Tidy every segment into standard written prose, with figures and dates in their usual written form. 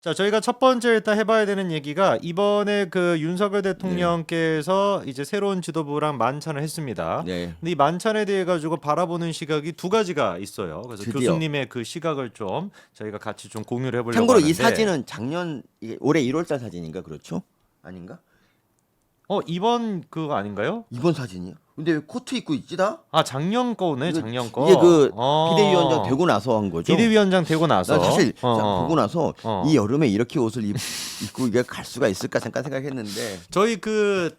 자, 저희가 첫 번째 일단 해봐야 되는 얘기가 이번에 그 윤석열 네. 대통령께서 이제 새로운 지도부랑 만찬을 했습니다. 네. 근데 이 만찬에 대해 가지고 바라보는 시각이 두 가지가 있어요. 그래서 드디어. 교수님의 그 시각을 좀 저희가 같이 좀 공유를 해보려고 참고로 하는데. 이 사진은 올해 1월달 사진인가 그렇죠? 아닌가? 이번 그거 아닌가요? 이번 사진이요? 근데 왜 코트 입고 있지 다? 아, 작년 거네, 이거- 작년 거. 이게 그 비대위원장 되고 나서 한 거죠? 비대위원장 되고 나서. 난 사실 어. 보고 나서 어. 이 여름에 이렇게 옷을 입고 이게 갈 수가 있을까 잠깐 생각했는데 저희 그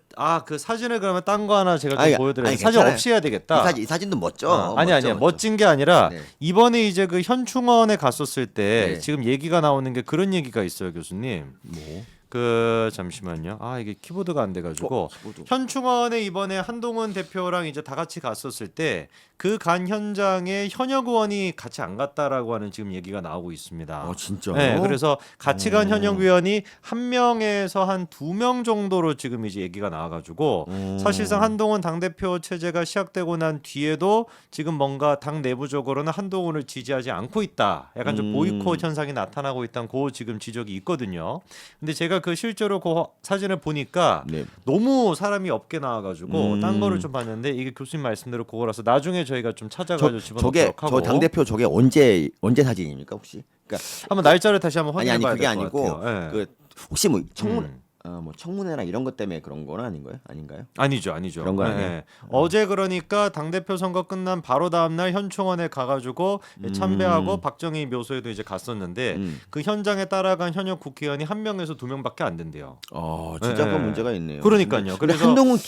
사진을 그러면 딴 거 하나 제가 좀 아니, 보여드려요. 아니, 사진 괜찮아요. 없이 해야 되겠다. 이 사진도 멋져. 아니 멋져, 아니야, 멋져. 멋진 게 아니라 네. 이번에 이제 그 현충원에 갔었을 때 네. 지금 얘기가 나오는 게 그런 얘기가 있어요, 교수님. 뭐? 잠시만요. 이게 키보드가 안 돼가지고 키보드. 현충원에 이번에 한동훈 대표랑 이제 다 같이 갔었을 때 그 간 현장에 현역 의원이 같이 안 갔다라고 하는 지금 얘기가 나오고 있습니다. 진짜? 네, 그래서 같이 간 현역 의원이 한 명에서 한 두 명 정도로 지금 이제 얘기가 나와가지고 사실상 한동훈 당대표 체제가 시작되고 난 뒤에도 지금 뭔가 당 내부적으로는 한동훈을 지지하지 않고 있다. 약간 좀 보이콧 현상이 나타나고 있다는 그 지금 지적이 있거든요. 근데 제가 그 실제로 그 사진을 보니까 네. 너무 사람이 없게 나와가지고 딴 거를 좀 봤는데 이게 교수님 말씀대로 그거라서 나중에 저희가 좀 찾아가지고 집어넣도록 하고. 저 당대표 저게 언제 사진입니까 혹시? 그러니까 한번 날짜를 다시 한번 아니 확인해봐야 그게 될 것 아니고 같아요. 예. 그 혹시 뭐 청문회나 이런 것 때문에 그런 건 아닌가요? 아니죠. 그런 거 아니에요? 예. 어제 그러니까 당대표 선거 끝난 바로 다음날 현충원에 가가지고 참배하고 박정희 묘소에도 이제 갔었는데 그 현장에 따라간 현역 국회의원이 한 명에서 두 명밖에 안 된대요. 진짜 예. 그 문제가 있네요. 그러니까요. 근데 그래서 한동훈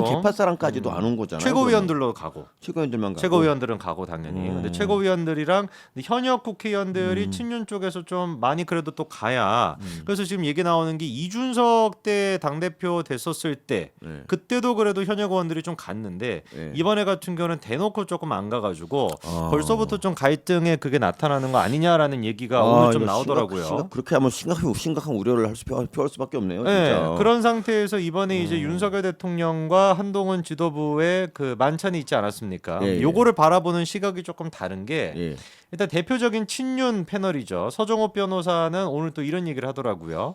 좀, 개파사랑까지도 안 온 거잖아요. 최고위원들로 가고. 최고위원들만 가고. 최고위원들은 가고 당연히. 근데 최고위원들이랑 현역 국회의원들이 친윤 쪽에서 좀 많이 그래도 또 가야. 그래서 지금 얘기 나오는 게 이준석 때 당대표 됐었을 때 네. 그때도 그래도 현역 의원들이 좀 갔는데 네. 이번에 같은 경우는 대놓고 조금 안 가가지고 벌써부터 좀 갈등에 그게 나타나는 거 아니냐라는 얘기가 오늘 좀 이거 나오더라고요. 그렇게 하면 심각한 우려를 표할 수밖에 없네요. 네, 진짜. 그런 상태에서 이번에 이제 윤석열 대통령과 한동훈 지도부의 그 만찬이 있지 않았습니까? 예, 예. 요거를 바라보는 시각이 조금 다른 게 예. 일단 대표적인 친윤 패널이죠. 서정호 변호사는 오늘 또 이런 얘기를 하더라고요.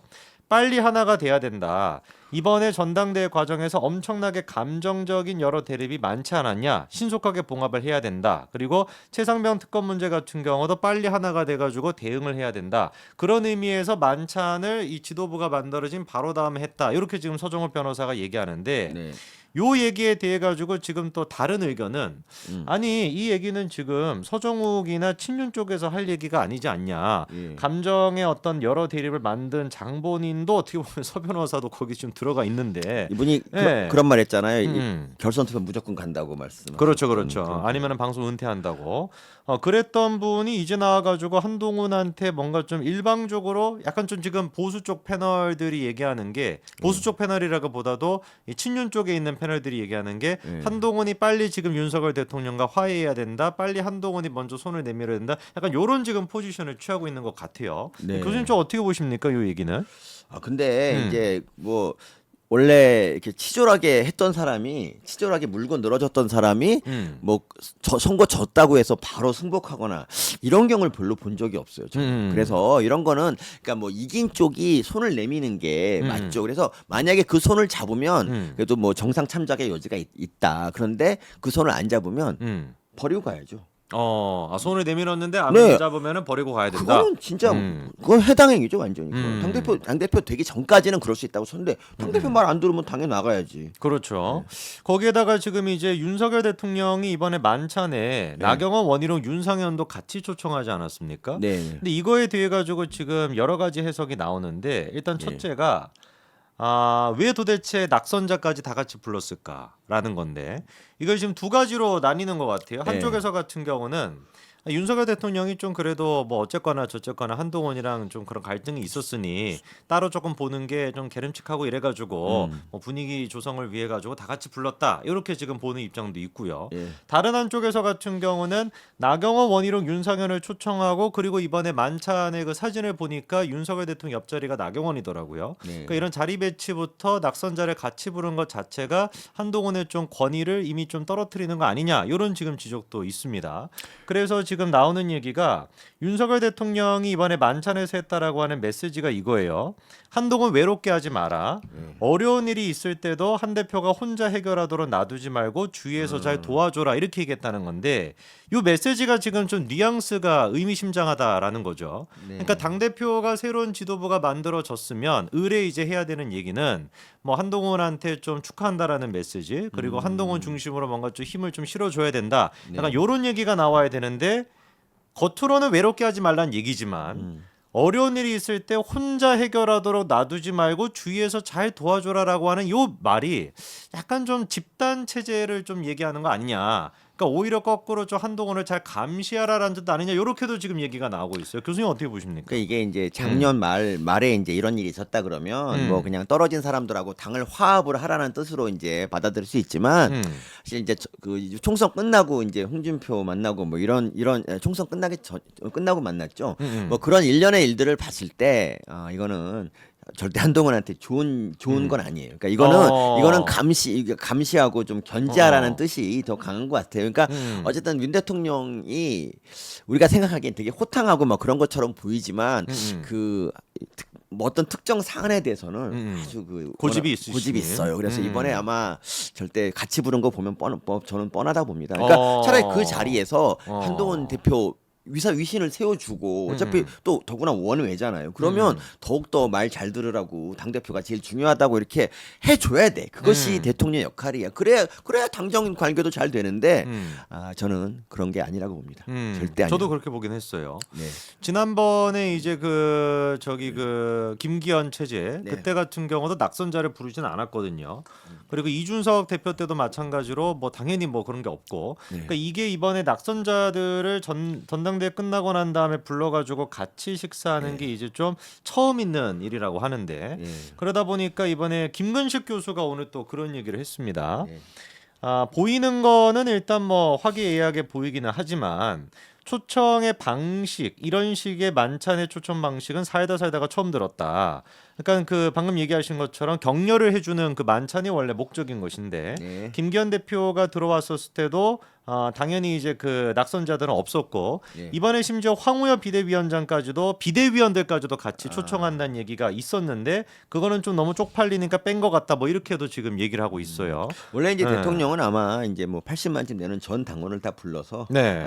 빨리 하나가 돼야 된다. 이번에 전당대회 과정에서 엄청나게 감정적인 여러 대립이 많지 않았냐. 신속하게 봉합을 해야 된다. 그리고 최상병 특검 문제 같은 경우도 빨리 하나가 돼가지고 대응을 해야 된다. 그런 의미에서 만찬을 이 지도부가 만들어진 바로 다음에 했다. 이렇게 지금 서정호 변호사가 얘기하는데 네. 요 얘기에 대해 가지고 지금 또 다른 의견은 아니 이 얘기는 지금 서정욱이나 친윤 쪽에서 할 얘기가 아니지 않냐. 예. 감정의 어떤 여러 대립을 만든 장본인도 어떻게 보면 서 변호사도 거기 좀 들어가 있는데 이분이 예. 그런 말 했잖아요. 결선 투표 무조건 간다고 말씀. 그렇죠. 아니면은 방송 은퇴한다고. 그랬던 분이 이제 나와가지고 한동훈한테 뭔가 좀 일방적으로 약간 좀 지금 보수 쪽 패널들이 얘기하는 게 보수 쪽 패널이라기보다도 이 친윤 쪽에 있는 패널들이 얘기하는 게 한동훈이 빨리 지금 윤석열 대통령과 화해해야 된다. 빨리 한동훈이 먼저 손을 내밀어야 된다. 약간 요런 지금 포지션을 취하고 있는 것 같아요. 네. 교수님 좀 어떻게 보십니까? 이 얘기는? 근데 이제 뭐 원래 이렇게 치졸하게 물고 늘어졌던 사람이 선거 졌다고 해서 바로 승복하거나 이런 경우를 별로 본 적이 없어요. 저는. 그래서 이런 거는 그러니까 뭐 이긴 쪽이 손을 내미는 게 맞죠. 그래서 만약에 그 손을 잡으면 그래도 뭐 정상 참작의 여지가 있다. 그런데 그 손을 안 잡으면 버리고 가야죠. 손을 내밀었는데 안 네. 잡으면은 버리고 가야 된다. 그거는 진짜 그건 해당 행위죠 완전히. 당대표 되기 전까지는 그럴 수 있다고 쳤는데 당대표 말 안 들으면 당연히 나가야지. 그렇죠. 거기에다가 지금 이제 윤석열 대통령이 이번에 만찬에 나경원, 원희룡, 윤상현도 같이 초청하지 않았습니까? 네. 근데 이거에 대해 가지고 지금 여러 가지 해석이 나오는데 일단 첫째가 왜 도대체 낙선자까지 다 같이 불렀을까라는 건데 이걸 지금 두 가지로 나뉘는 것 같아요. 한쪽에서 같은 경우는 윤석열 대통령이 좀 그래도 뭐 어쨌거나 저쨌거나 한동훈이랑 좀 그런 갈등이 있었으니 따로 조금 보는 게 좀 개름칙하고 이래가지고 뭐 분위기 조성을 위해 가지고 다 같이 불렀다 이렇게 지금 보는 입장도 있고요. 다른 한쪽에서 같은 경우는 나경원, 원희룡, 윤상현을 초청하고 그리고 이번에 만찬의 그 사진을 보니까 윤석열 대통령 옆자리가 나경원이더라고요. 그러니까 이런 자리 배치부터 낙선자를 같이 부른 것 자체가 한동훈의 좀 권위를 이미 좀 떨어뜨리는 거 아니냐 이런 지금 지적도 있습니다. 그래서 지금 나오는 얘기가 윤석열 대통령이 이번에 만찬에서 했다라고 하는 메시지가 이거예요. 한동훈 외롭게 하지 마라. 어려운 일이 있을 때도 한 대표가 혼자 해결하도록 놔두지 말고 주위에서 잘 도와줘라 이렇게 얘기했다는 건데 이 메시지가 지금 좀 뉘앙스가 의미심장하다라는 거죠. 네. 그러니까 당 대표가 새로운 지도부가 만들어졌으면 의뢰 이제 해야 되는 얘기는 뭐 한동훈한테 좀 축하한다라는 메시지 그리고 한동훈 중심으로 뭔가 좀 힘을 좀 실어줘야 된다. 약간 이런 얘기가 나와야 되는데 겉으로는 외롭게 하지 말란 얘기지만 어려운 일이 있을 때 혼자 해결하도록 놔두지 말고 주위에서 잘 도와줘라라고 하는 요 말이 약간 좀 집단 체제를 좀 얘기하는 거 아니냐. 그러니까 오히려 거꾸로 좀 한동훈을 잘 감시하라라는 뜻 아니냐. 이렇게도 지금 얘기가 나오고 있어요. 교수님 어떻게 보십니까? 그러니까 이게 이제 작년 말에 이제 이런 일이 있었다 그러면 뭐 그냥 떨어진 사람들하고 당을 화합을 하라는 뜻으로 이제 받아들일 수 있지만 사실 이제 그 총선 끝나고 이제 홍준표 만나고 뭐 이런 총선 끝나고 만났죠. 뭐 그런 일련의 일들을 봤을 때 이거는 절대 한동훈한테 좋은 건 아니에요. 그러니까 이거는 감시하고 좀 견제하라는 뜻이 더 강한 것 같아요. 그러니까 어쨌든 윤 대통령이 우리가 생각하기엔 되게 호탕하고 막 그런 것처럼 보이지만 뭐 어떤 특정 사안에 대해서는 아주 고집이 있어요. 그래서 이번에 아마 절대 같이 부른 거 보면 저는 뻔하다 봅니다. 그러니까 차라리 그 자리에서 한동훈 대표 위신을 세워주고 어차피 또 더구나 원외잖아요. 그러면 더욱더 말 잘 들으라고 당대표가 제일 중요하다고 이렇게 해줘야 돼. 그것이 대통령 역할이야. 그래야 당정 관계도 잘 되는데 저는 그런 게 아니라고 봅니다. 절대 아니에요. 저도 그렇게 보긴 했어요. 네. 지난번에 이제 그 김기현 체제 네. 그때 같은 경우도 낙선자를 부르지는 않았거든요. 그리고 이준석 대표 때도 마찬가지로 뭐 당연히 뭐 그런 게 없고 그러니까 이게 이번에 낙선자들을 전당대회 끝나고 난 다음에 불러가지고 같이 식사하는 게 이제 좀 처음 있는 일이라고 하는데 그러다 보니까 이번에 김근식 교수가 오늘 또 그런 얘기를 했습니다. 보이는 거는 일단 뭐 화기애애하게 보이기는 하지만 초청의 방식 이런 식의 만찬의 초청 방식은 살다가 처음 들었다. 그러니까 그 방금 얘기하신 것처럼 격려를 해주는 그 만찬이 원래 목적인 것인데 김기현 대표가 들어왔었을 때도 당연히 이제 그 낙선자들은 없었고 이번에 심지어 황우여 비대위원장까지도 비대위원들까지도 같이 초청한다는 얘기가 있었는데 그거는 좀 너무 쪽팔리니까 뺀 것 같다 뭐 이렇게도 지금 얘기를 하고 있어요. 원래 이제 대통령은 아마 이제 뭐 80만쯤 되는 전 당원을 다 불러서 네.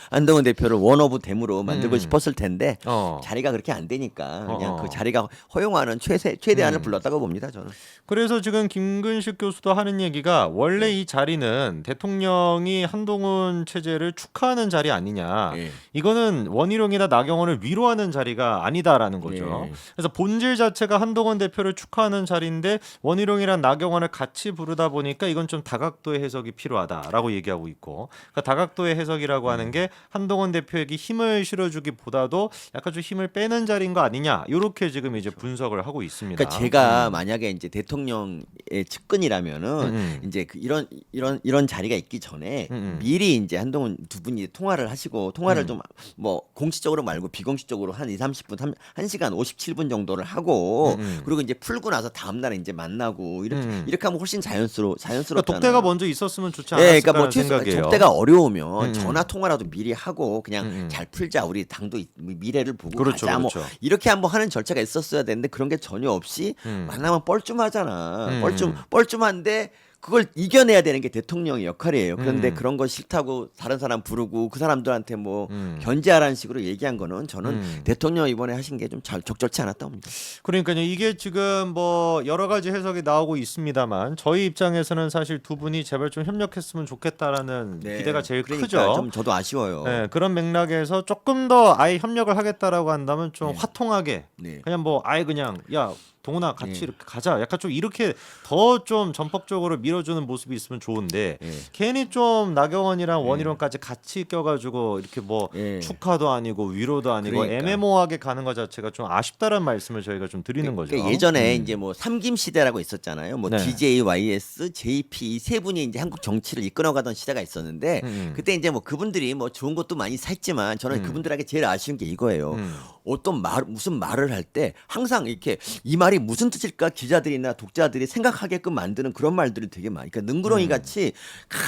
한동훈 대표를 원오브 댐으로 만들고 싶었을 텐데 자리가 그렇게 안 되니까 그냥 그 자리가 허용하는 최대한을 불렀다고 봅니다 저는. 그래서 지금 김근식 교수도 하는 얘기가 원래 이 자리는 대통령이 한동훈 체제를 축하하는 자리 아니냐. 이거는 원희룡이나 나경원을 위로하는 자리가 아니다라는 거죠. 그래서 본질 자체가 한동훈 대표를 축하하는 자리인데 원희룡이랑 나경원을 같이 부르다 보니까 이건 좀 다각도의 해석이 필요하다라고 얘기하고 있고 그러니까 다각도의 해석이라고 하는 게 한동훈 대표에게 힘을 실어주기보다도 약간 좀 힘을 빼는 자리인 거 아니냐. 이렇게 지금 이제 분석을 하고 있습니다. 그러니까 제가 만약에 이제 대통령의 측근이라면은 이제 이런 자리가 있기 전에 미리 이제 한동훈 두 분이 통화를 하시고 통화를 좀 뭐 공식적으로 말고 비공식적으로 한 30분 1시간 57분 정도를 하고 그리고 이제 풀고 나서 다음 날에 이제 만나고 이렇게 하면 훨씬 자연스럽잖아요. 그러니까 독대가 먼저 있었으면 좋지 않았을까라는 그러니까 뭐 생각이에요. 독대가 어려우면 전화 통화라도 미리 하고 그냥 잘 풀자. 우리 당도 미래를 보고 그렇죠, 가자. 그렇죠. 뭐 이렇게 한번 하는 절차가 있었어야 되는데 그런 게 전혀 없이 만나면 뻘쭘하잖아. 뻘쭘한데 그걸 이겨내야 되는 게 대통령의 역할이에요. 그런데 그런 거 싫다고 다른 사람 부르고 그 사람들한테 뭐 견제하라는 식으로 얘기한 거는 저는 대통령 이번에 하신 게 좀 적절치 않았다고 봅니다. 그러니까요. 이게 지금 뭐 여러 가지 해석이 나오고 있습니다만 저희 입장에서는 사실 두 분이 제발 좀 협력했으면 좋겠다라는 기대가 제일 그러니까 크죠. 좀 저도 아쉬워요. 네, 그런 맥락에서 조금 더 아예 협력을 하겠다라고 한다면 좀 화통하게 그냥 뭐 아예 그냥 야 동훈아 같이 이렇게 가자. 약간 좀 이렇게 더 좀 전폭적으로 밀어주는 모습이 있으면 좋은데 괜히 좀 나경원이랑 원희룡까지 같이 껴가지고 이렇게 뭐 축하도 아니고 위로도 아니고 그러니까. 애매모호하게 가는 것 자체가 좀 아쉽다는 말씀을 저희가 좀 드리는 거죠. 그러니까 예전에 이제 뭐 삼김 시대라고 있었잖아요. 뭐 네. DJ, YS, JP 이 세 분이 이제 한국 정치를 이끌어가던 시대가 있었는데 그때 이제 뭐 그분들이 뭐 좋은 것도 많이 샀지만 저는 그분들에게 제일 아쉬운 게 이거예요. 어떤 무슨 말을 할 때 항상 이렇게 이 말이 말이 무슨 뜻일까 기자들이나 독자들이 생각하게끔 만드는 그런 말들이 되게 많아. 그러니까 능구렁이 같이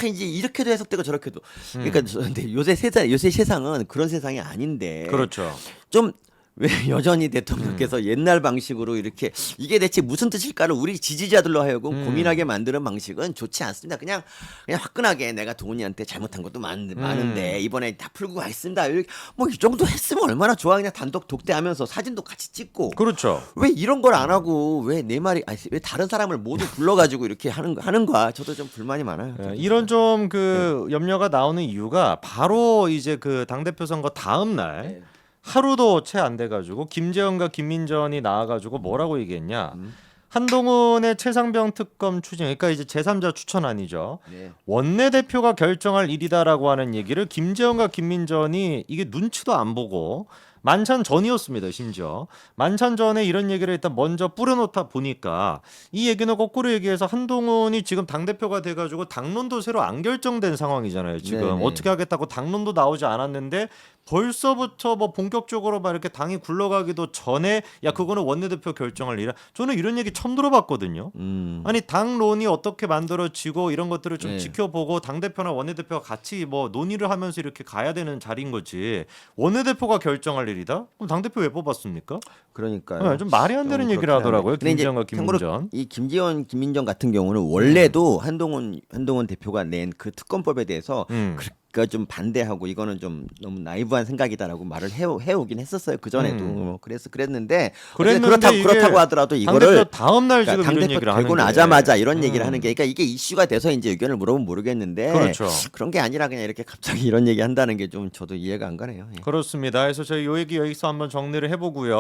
이제 이렇게도 해석되고 저렇게도. 그러니까 근데 요새 세상은 그런 세상이 아닌데. 그렇죠. 좀 왜 여전히 대통령께서 옛날 방식으로 이렇게 이게 대체 무슨 뜻일까를 우리 지지자들로 하여금 고민하게 만드는 방식은 좋지 않습니다. 그냥 화끈하게 내가 동훈이한테 잘못한 것도 많은데 이번에 다 풀고 가겠습니다. 뭐 이 정도 했으면 얼마나 좋아. 그냥 단독 독대하면서 사진도 같이 찍고. 그렇죠. 왜 이런 걸 안 하고 왜 내 말이 왜 다른 사람을 모두 불러가지고 이렇게 하는가? 저도 좀 불만이 많아요. 이런 좀 그 염려가 나오는 이유가 바로 이제 그 당대표 선거 다음 날 네. 하루도 채 안 돼가지고 김재원과 김민전이 나와가지고 뭐라고 얘기했냐. 한동훈의 최상병 특검 추진, 그러니까 이제 제3자 추천안이죠. 네. 원내대표가 결정할 일이다라고 하는 얘기를 김재원과 김민전이 이게 눈치도 안 보고 만찬 전이었습니다. 심지어 만찬 전에 이런 얘기를 일단 먼저 뿌려놓다 보니까 이 얘기는 거꾸로 얘기해서 한동훈이 지금 당대표가 돼가지고 당론도 새로 안 결정된 상황이잖아요. 지금 네네. 어떻게 하겠다고 당론도 나오지 않았는데 벌써부터 뭐 본격적으로 막 이렇게 당이 굴러가기도 전에 야 그거는 원내대표 결정할 일이야. 저는 이런 얘기 처음 들어봤거든요. 아니 당론이 어떻게 만들어지고 이런 것들을 좀 네. 지켜보고 당대표나 원내대표가 같이 뭐 논의를 하면서 이렇게 가야 되는 자리인 거지. 원내대표가 결정할 일이다? 그럼 당대표 왜 뽑았습니까? 그러니까요. 좀 말이 안 되는 좀 얘기를 그렇긴 하더라고요. 한데. 근데 이제 김재원과 참고로 김민전. 이 김재원, 김민정 같은 경우는 원래도 한동훈 대표가 낸 그 특검법에 대해서 그러니까 좀 반대하고 이거는 좀 너무 나이브한 생각이다라고 말을 해오긴 했었어요. 그 전에도 그랬는데 이게 그렇다고 하더라도 당대표 이거를 다음 날 지금 이런 당대표 얘기를 하는 되고 게. 나자마자 이런 얘기를 하는 게 그러니까 이게 이슈가 돼서 이제 의견을 물어보면 모르겠는데 그렇죠. 그런 게 아니라 그냥 이렇게 갑자기 이런 얘기 한다는 게 좀 저도 이해가 안 가네요. 예. 그렇습니다. 그래서 저희 요 얘기 여기서 한번 정리를 해보고요.